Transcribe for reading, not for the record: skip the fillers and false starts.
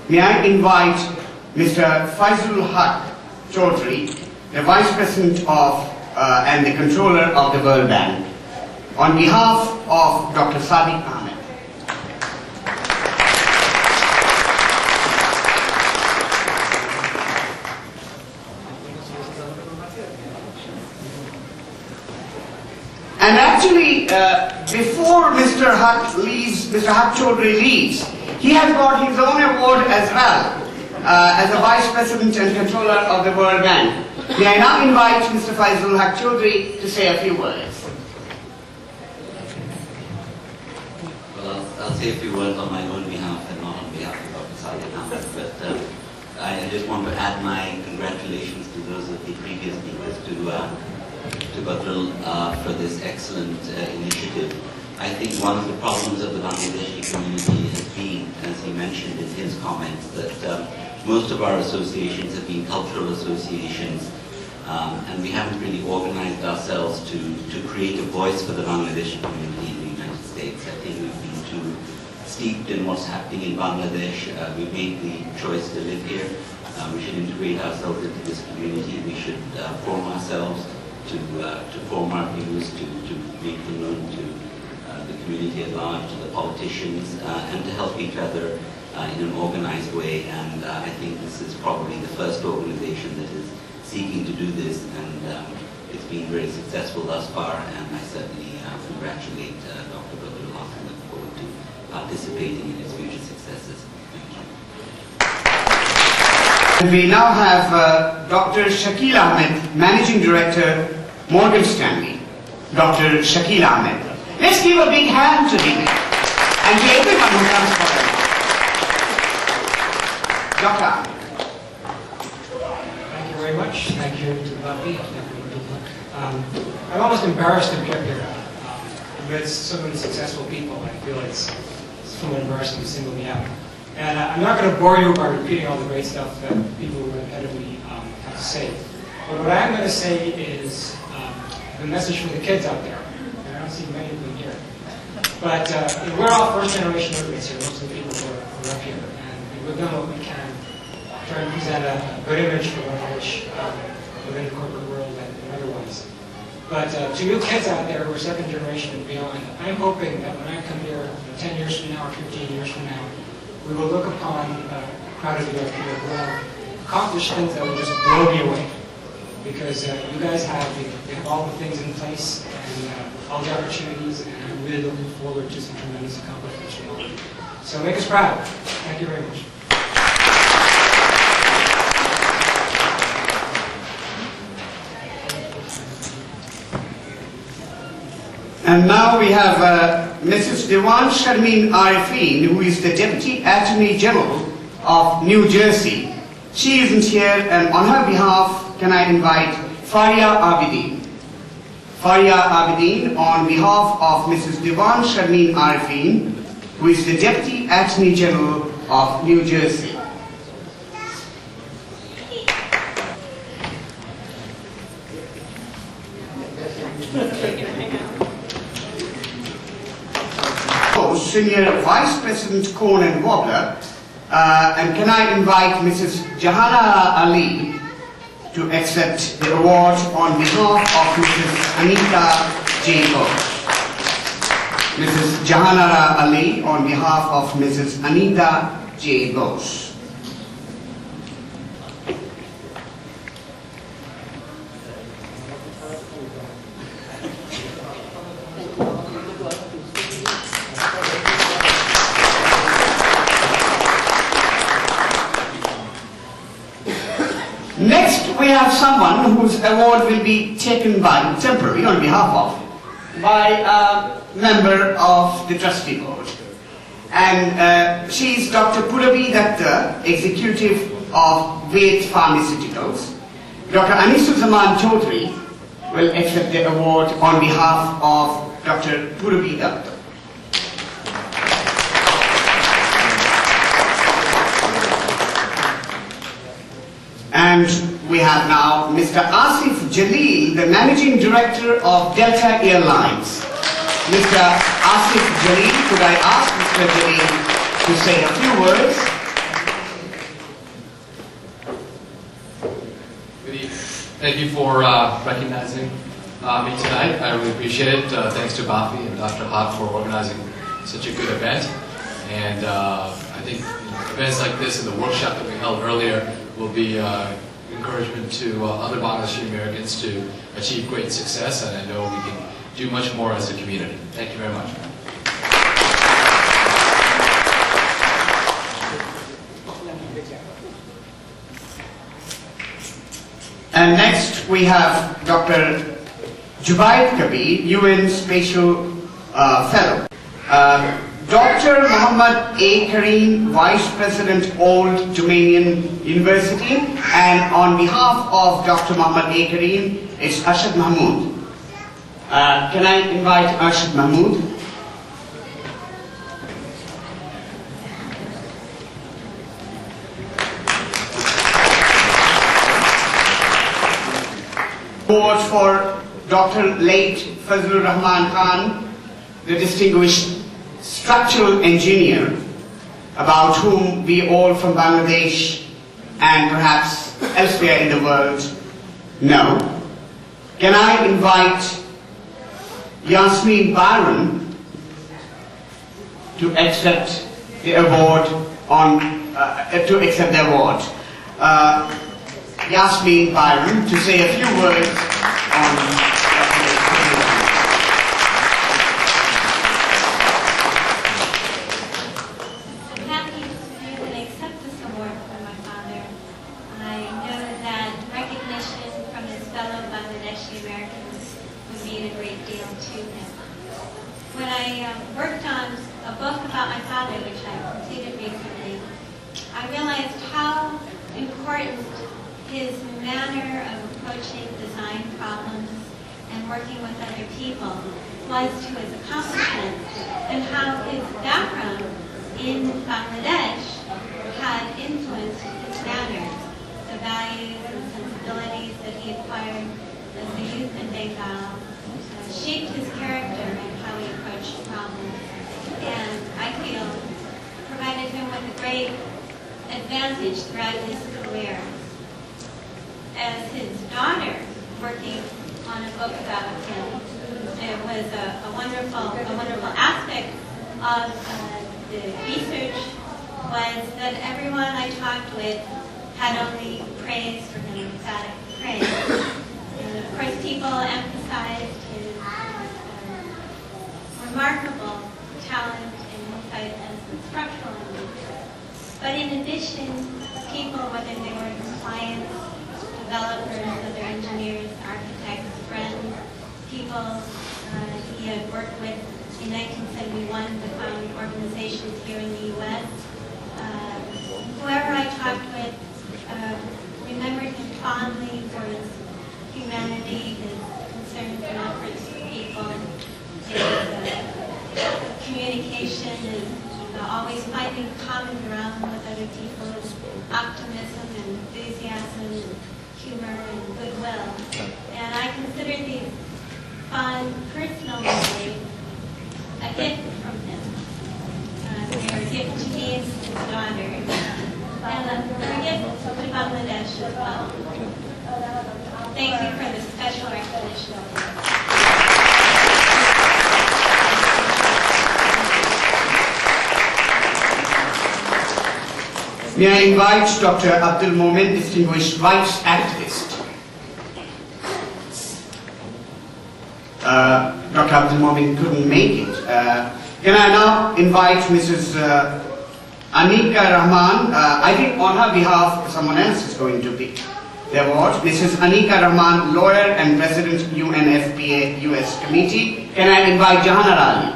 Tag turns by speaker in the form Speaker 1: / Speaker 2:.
Speaker 1: May I invite Mr. Faizul Haq Chaudhry, the Vice President of and the Controller of the World Bank, on behalf of Dr. Sadiq Ahmed. And actually, before Mr. Haq Chaudhry leaves, he has got his own award as well, as a Vice President and Controller of the World Bank. May I now invite Mr. Faizul Haq Chaudhry to say a few words.
Speaker 2: Well, I'll say a few words on my own behalf and not on behalf of Dr. Sadiq Ahmed, but I just want to add my congratulations to those of the previous speakers, to Badrul for this excellent initiative. I think one of the problems of the Bangladeshi community has been, as he mentioned in his comments, that most of our associations have been cultural associations, and we haven't really organized ourselves to create a voice for the Bangladeshi community in the United States. I think we've been too steeped in what's happening in Bangladesh. We've made the choice to live here. We should integrate ourselves into this community. We should form ourselves to form our views, to make them known to the community at large, to the politicians, and to help each other in an organized way. And I think this is probably the first organization that is seeking to do this, and it's been very successful thus far, and I certainly congratulate Dr. Badrullah and look forward to participating in its future successes. Thank you.
Speaker 1: And we now have Dr. Shakil Ahmed, Managing Director, Morgan Stanley. Dr. Shakil Ahmed. Let's give a big hand to him and to everyone who comes forward. Dr. Ahmed.
Speaker 3: Thank you very much. Thank you to BAFI. I'm almost embarrassed to be up here amidst so many successful people. I feel it's somewhat embarrassing to single me out. And I'm not going to bore you by repeating all the great stuff that people who are ahead of me have to say. But what I am going to say is the message for the kids out there. And I don't see many of them here. But we're all first-generation immigrants here, most of the people who are up here. And we've done what we can to try and present a good image for Bangladesh within the corporate world and otherwise. But to you kids out there who are second generation and beyond, I'm hoping that when I come here 10 years from now or 15 years from now, we will look upon a crowd of you up here who have accomplished things that will just blow me away. Because you guys have all the things in place and all the opportunities, and I'm really looking forward to some tremendous accomplishments from all of you. So make us proud. Thank you very much.
Speaker 1: And now we have Mrs. Dewan Sharmeen Arifin, who is the Deputy Attorney General of New Jersey. She isn't here, and on her behalf, can I invite Faria Abidin. Faria Abidin, on behalf of Mrs. Dewan Sharmeen Arifin, who is the Deputy Attorney General of New Jersey. Senior Vice President Cone and Wobbler, and can I invite Mrs. Jahanara Ali to accept the award on behalf of Mrs. Anita J. Ghosh. Mrs. Jahanara Ali on behalf of Mrs. Anita J. Ghosh. Next, we have someone whose award will be taken by, temporarily, on behalf of, by a member of the trustee board. And she is Dr. Purabi Datta, Executive of Ved Pharmaceuticals. Dr. Anisuzzaman Chaudhry will accept the award on behalf of Dr. Purabi Datta. And we have now Mr. Asif Jalil, the Managing Director of Delta Airlines. Mr. Asif Jalil, could I ask Mr. Jalil to say a few words?
Speaker 4: Thank you for recognizing me tonight. I really appreciate it. Thanks to BAFI and Dr. Haq for organizing such a good event. And I think events like this and the workshop that we held earlier will be encouragement to other Bangladeshi-Americans to achieve great success, and I know we can do much more as a community. Thank you very much.
Speaker 1: And next we have Dr. Jubaid Kabir, UN Special Fellow. Dr. Muhammad A. Kareem, Vice President, Old Dominion University, and on behalf of Dr. Muhammad A. Kareem, it's Arshad Mahmood. Can I invite Arshad Mahmood? Award for Dr. late Fazlur Rahman Khan, the distinguished structural engineer, about whom we all from Bangladesh and perhaps elsewhere in the world know. Can I invite Yasmin Byron to accept the award Yasmin Byron to say a few words on
Speaker 5: Bangladeshi-Americans would mean a great deal to him. When I worked on a book about my father, which I completed recently, I realized how important his manner of approaching design problems and working with other people was to his accomplishments, and how his background in Bangladesh had influenced his manners, the values and sensibilities that he acquired as a youth in Bengal shaped his character and how he approached problems, and I feel provided him with a great advantage throughout his career. As his daughter working on a book about him, it was a wonderful aspect of the research was that everyone I talked with had only praise for him, emphatic praise. And of course, people emphasized his remarkable talent and insight as a structural engineer. But in addition, people, whether they were clients, developers, other engineers, architects, friends, people he had worked with in 1971 to found organizations here in the U.S. Whoever I talked with remembered him fondly for his humanity, his concerns and efforts for people, his communication, and always finding common ground with other people, his optimism and enthusiasm and humor and goodwill. And I consider these fond personal memories a gift from him. They were a gift to me as his daughter, and a gift to Bangladesh as well. Thank you for the special recognition.
Speaker 1: May I invite Dr. Abdul Momin, distinguished rights activist. Dr. Abdul Momin couldn't make it. Can I now invite Mrs. Anika Rahman? I think on her behalf someone else is going to pick the award. Mrs. Anika Rahman, lawyer and President UNFPA US Committee. Can I invite Jahannar Ali?